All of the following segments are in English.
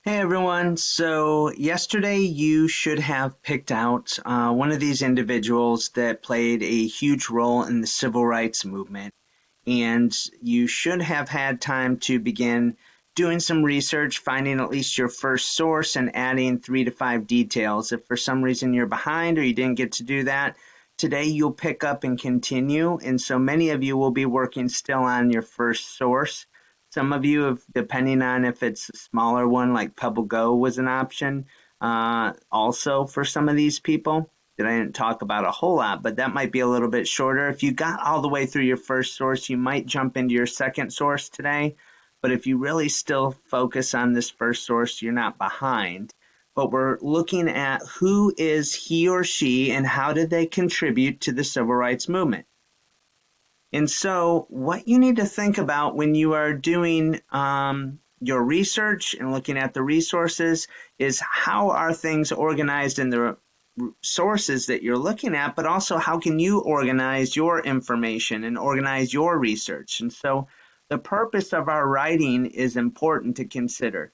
Hey everyone. So, yesterday you should have picked out one of these individuals that played a huge role in the civil rights movement. And you should have had time to begin doing some research, finding at least your first source, and adding 3 to 5 details. If for some reason you're behind or you didn't get to do that, today you'll pick up and continue. And so many of you will be working still on your first source. Some of you have, depending on if it's a smaller one like PebbleGo was an option, also for some of these people that I didn't talk about a whole lot, but that might be a little bit shorter. If you got all the way through your first source, you might jump into your second source today. But if you really still focus on this first source, you're not behind. But we're looking at who is he or she and how did they contribute to the civil rights movement. And so, what you need to think about when you are doing your research and looking at the resources is how are things organized in the sources that you're looking at, but also how can you organize your information and organize your research. And so, the purpose of our writing is important to consider.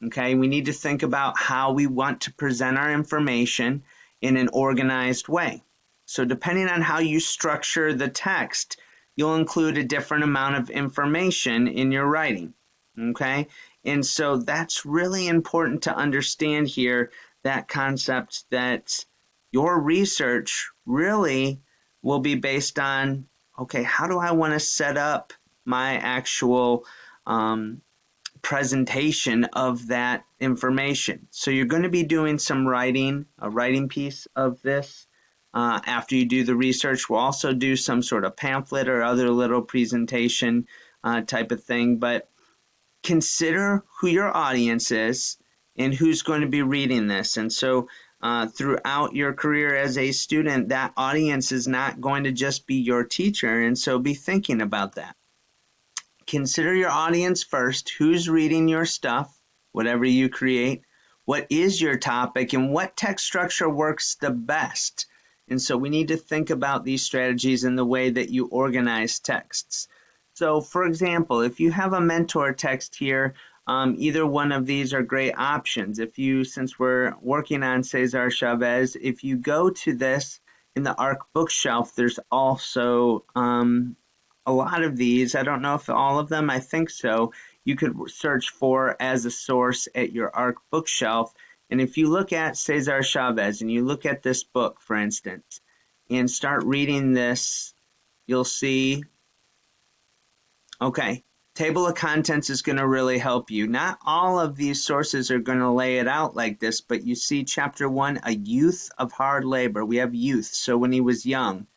Okay, we need to think about how we want to present our information in an organized way. So, depending on how you structure the text, you'll include a different amount of information in your writing. Okay, and so that's really important to understand here, that concept that your research really will be based on, okay, how do I want to set up my actual presentation of that information. So you're going to be doing some writing, a writing piece of this. After you do the research, we'll also do some sort of pamphlet or other little presentation type of thing. But consider who your audience is and who's going to be reading this. And so throughout your career as a student, that audience is not going to just be your teacher. And so be thinking about that. Consider your audience first. Who's reading your stuff, whatever you create? What is your topic and what text structure works the best? And so we need to think about these strategies in the way that you organize texts. So for example, if you have a mentor text here, either one of these are great options. If you, since we're working on Cesar Chavez, if you go to this in the ARC bookshelf, there's also a lot of these. I don't know if all of them, I think so. You could search for as a source at your ARC bookshelf. And if you look at Cesar Chavez and you look at this book, for instance, and start reading this, you'll see, okay, table of contents is going to really help you. Not all of these sources are going to lay it out like this, but you see chapter 1, a youth of hard labor. We have youth, so when he was young,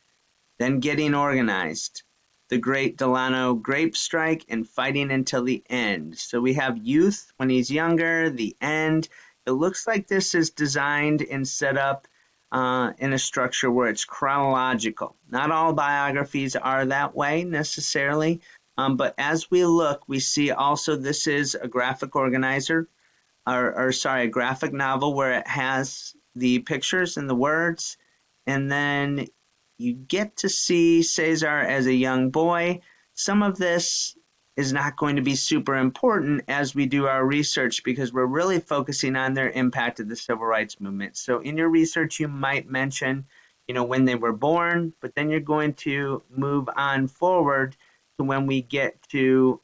then getting organized, the great Delano grape strike, and fighting until the end. So we have youth when he's younger, the end. It looks like this is designed and set up in a structure where it's chronological. Not all biographies are that way necessarily, but as we look, we see also this is a graphic organizer, or sorry, a graphic novel where it has the pictures and the words, and then you get to see Cesar as a young boy. Some of this is not going to be super important as we do our research because we're really focusing on their impact of the civil rights movement. So in your research, you might mention, when they were born, but then you're going to move on forward to when we get to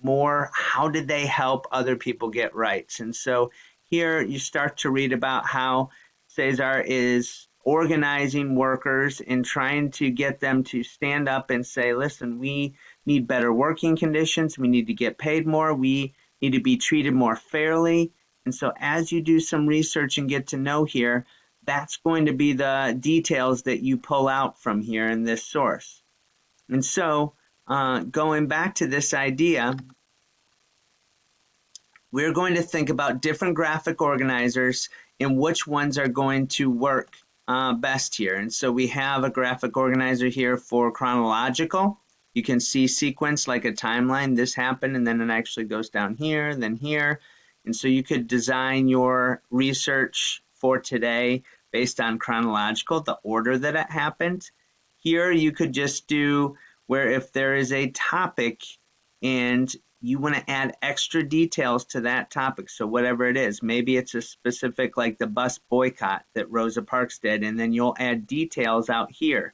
more, how did they help other people get rights? And so here you start to read about how Cesar is organizing workers and trying to get them to stand up and say, listen, we need better working conditions. We need to get paid more. We need to be treated more fairly. And so as you do some research and get to know here, that's going to be the details that you pull out from here in this source. And so going back to this idea, we're going to think about different graphic organizers and which ones are going to work best here. And so we have a graphic organizer here for chronological. You can see sequence like a timeline. This happened, and then it actually goes down here, then here. And so you could design your research for today based on chronological, the order that it happened. Here you could just do where if there is a topic and you want to add extra details to that topic. So whatever it is, maybe it's a specific like the bus boycott that Rosa Parks did, and then you'll add details out here.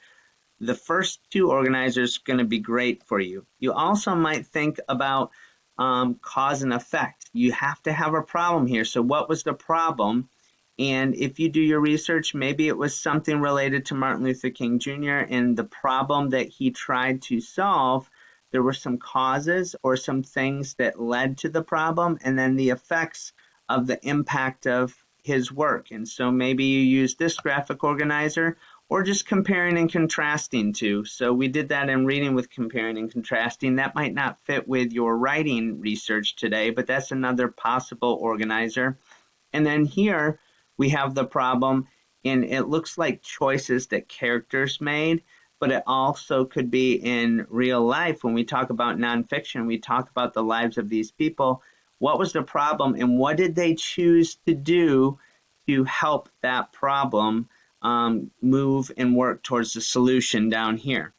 The first two organizers are going to be great for you. You also might think about cause and effect. You have to have a problem here. So what was the problem? And if you do your research, maybe it was something related to Martin Luther King Jr. and the problem that he tried to solve. There were some causes or some things that led to the problem, and then the effects of the impact of his work. And so maybe you use this graphic organizer, or just comparing and contrasting too. So we did that in reading with comparing and contrasting. That might not fit with your writing research today, but that's another possible organizer. And then here we have the problem, and it looks like choices that characters made, but it also could be in real life. When we talk about nonfiction, we talk about the lives of these people. What was the problem, and what did they choose to do to help that problem move and work towards the solution down here?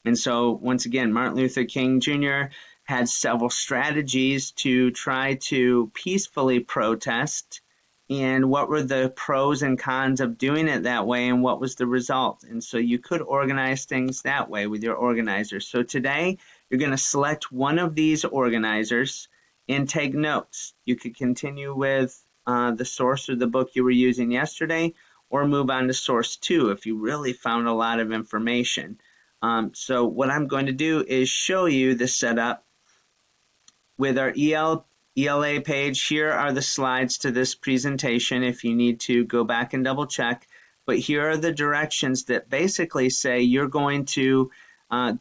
And so once again, Martin Luther King Jr. had several strategies to try to peacefully protest, and what were the pros and cons of doing it that way, and what was the result. And so you could organize things that way with your organizer. So today you're going to select one of these organizers and take notes. You could continue with the source or the book you were using yesterday, or move on to source 2 if you really found a lot of information. So what I'm going to do is show you the setup with our ELA page. Here are the slides to this presentation if you need to go back and double check. But here are the directions that basically say you're going to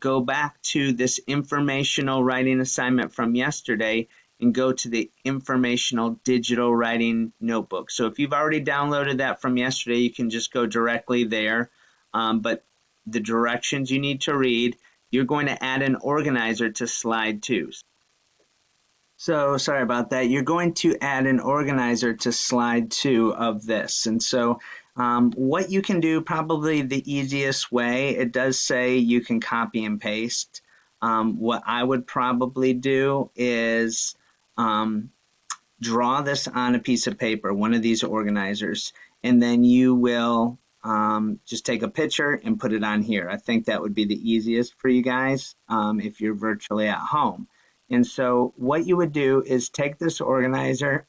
go back to this informational writing assignment from yesterday and go to the informational digital writing notebook. So if you've already downloaded that from yesterday, you can just go directly there. But the directions you need to read, you're going to add an organizer to slide 2. So sorry about that. You're going to add an organizer to slide 2 of this. And so what you can do, probably the easiest way, it does say you can copy and paste. What I would probably do is draw this on a piece of paper, one of these organizers, and then you will just take a picture and put it on here. I think that would be the easiest for you guys if you're virtually at home. And so what you would do is take this organizer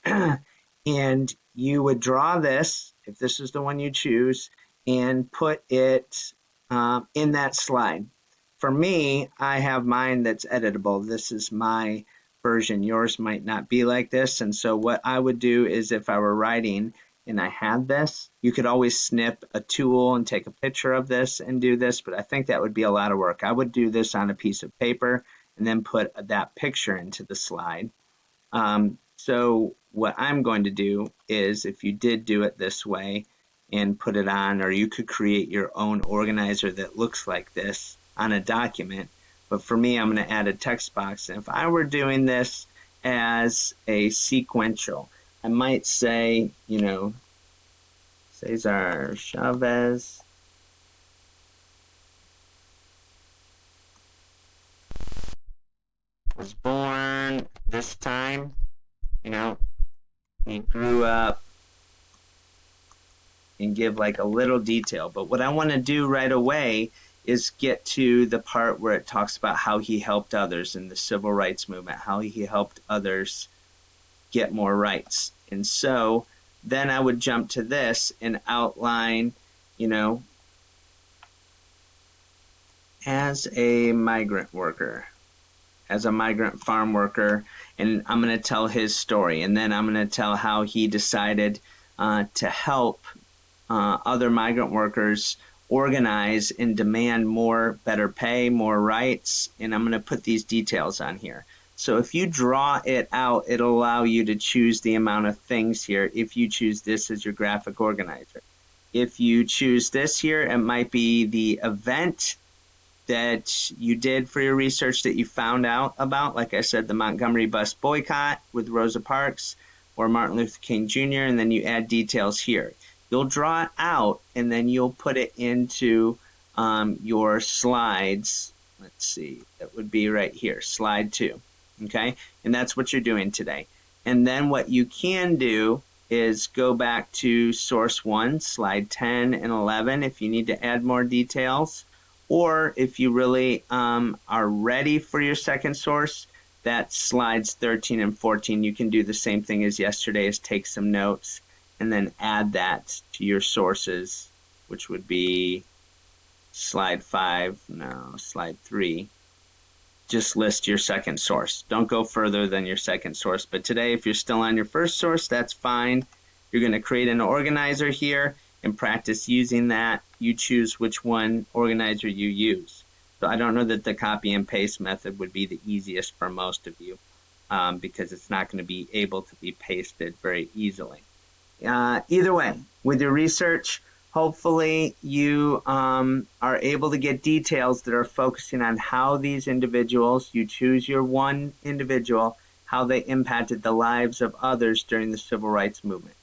and you would draw this, if this is the one you choose, and put it in that slide. For me, I have mine that's editable. This is my version. Yours might not be like this. And so what I would do is, if I were writing and I had this, you could always snip a tool and take a picture of this and do this, but I think that would be a lot of work. I would do this on a piece of paper and then put that picture into the slide. So what I'm going to do is, if you did do it this way and put it on, or you could create your own organizer that looks like this on a document, but for me, I'm going to add a text box. And if I were doing this as a sequential, I might say, you know, Cesar Chavez was born this time, you know, he grew up, and give like a little detail. But what I want to do right away is get to the part where it talks about how he helped others in the civil rights movement, how he helped others get more rights. And so then I would jump to this and outline, you know, as a migrant worker, as a migrant farm worker, and I'm going to tell his story, and then I'm going to tell how he decided to help other migrant workers organize and demand more, better pay, more rights, and I'm going to put these details on here. So if you draw it out, it'll allow you to choose the amount of things here if you choose this as your graphic organizer. If you choose this here, it might be the event that you did for your research that you found out about. Like I said, the Montgomery bus boycott with Rosa Parks or Martin Luther King Jr., and then you add details here. You'll draw it out, and then you'll put it into your slides. Let's see, that would be right here, slide 2. okay? And that's what you're doing today. And then what you can do is go back to source 1, slide 10 and 11 if you need to add more details, or if you really are ready for your second source, that's slides 13 and 14. You can do the same thing as yesterday, is take some notes and then add that to your sources, which would be slide 5, no, slide 3. Just list your second source. Don't go further than your second source. But today, if you're still on your first source, that's fine. You're going to create an organizer here and practice using that. You choose which one organizer you use. So I don't know that the copy and paste method would be the easiest for most of you because it's not going to be able to be pasted very easily. Either way, with your research, hopefully you are able to get details that are focusing on how these individuals, you choose your one individual, how they impacted the lives of others during the civil rights movement.